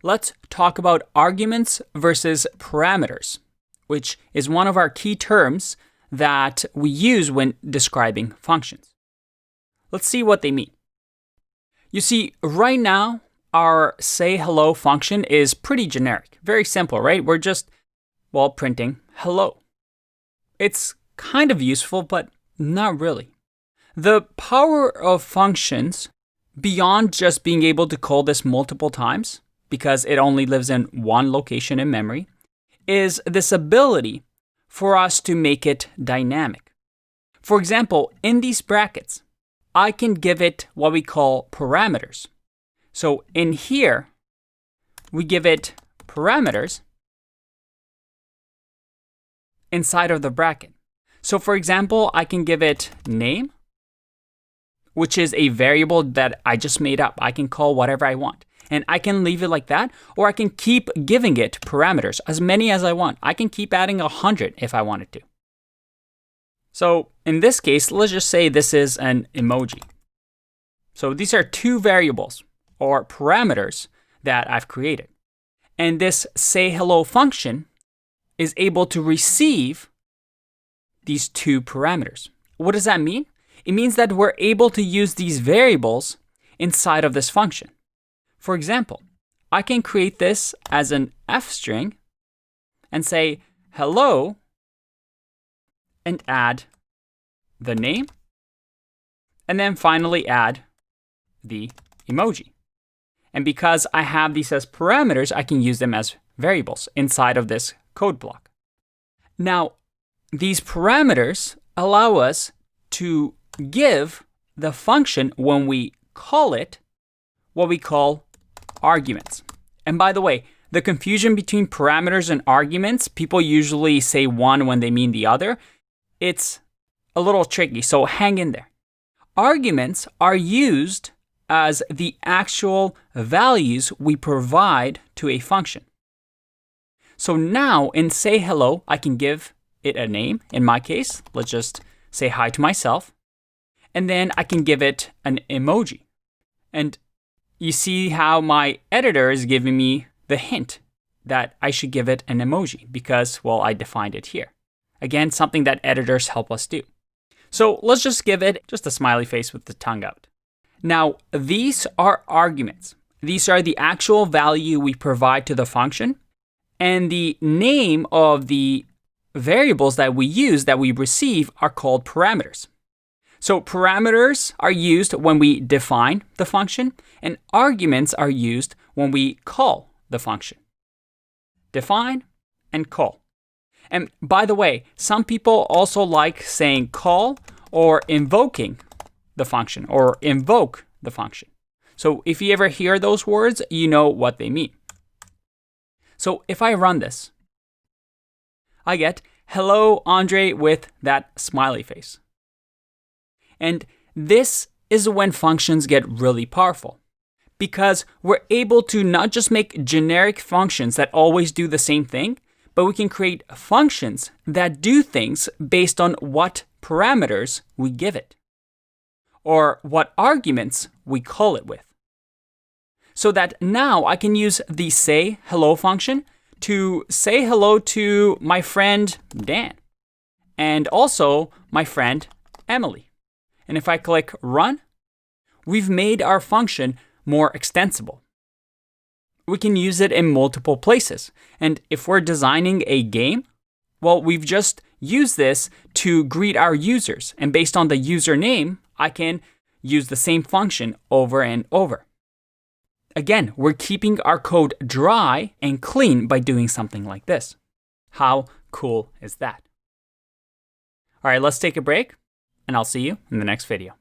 let's talk about arguments versus parameters, which is one of our key terms that we use when describing functions. Let's see what they mean. You see, right now, our say hello function is pretty generic. Very simple, right? We're just, well, printing hello. It's kind of useful, but not really. The power of functions, beyond just being able to call this multiple times, because it only lives in one location in memory, is this ability for us to make it dynamic. For example, in these brackets, I can give it what we call parameters. So in here, we give it parameters inside of the bracket. So for example, I can give it name, which is a variable that I just made up. I can call whatever I want. And I can leave it like that, or I can keep giving it parameters, as many as I want. I can keep adding 100 if I wanted to. So in this case, let's just say this is an emoji. So these are two variables or parameters that I've created. And this say hello function is able to receive these two parameters. What does that mean? It means that we're able to use these variables inside of this function. For example, I can create this as an F string and say hello and add the name, and then finally add the emoji. And because I have these as parameters, I can use them as variables inside of this code block. Now, these parameters allow us to give the function, when we call it, what we call arguments. And by the way, the confusion between parameters and arguments, people usually say one when they mean the other. It's a little tricky, so hang in there. Arguments are used as the actual values we provide to a function. So now in say hello, I can give it a name. In my case, let's just say hi to myself. And then I can give it an emoji. And you see how my editor is giving me the hint that I should give it an emoji because, well, I defined it here. Again, something that editors help us do. So let's just give it just a smiley face with the tongue out. Now, these are arguments. These are the actual value we provide to the function. And the name of the variables that we use, that we receive, are called parameters. So parameters are used when we define the function, and arguments are used when we call the function. Define and call. And by the way, some people also like saying call or invoking the function, or invoke the function. So if you ever hear those words, you know what they mean. So if I run this, I get hello, Andre, with that smiley face. And this is when functions get really powerful, because we're able to not just make generic functions that always do the same thing, but we can create functions that do things based on what parameters we give it, or what arguments we call it with. So that now I can use the say hello function to say hello to my friend Dan, and also my friend Emily. And if I click run, we've made our function more extensible. We can use it in multiple places. And if we're designing a game, well, we've just used this to greet our users. And based on the username, I can use the same function over and over. Again, we're keeping our code dry and clean by doing something like this. How cool is that? All right, let's take a break, and I'll see you in the next video.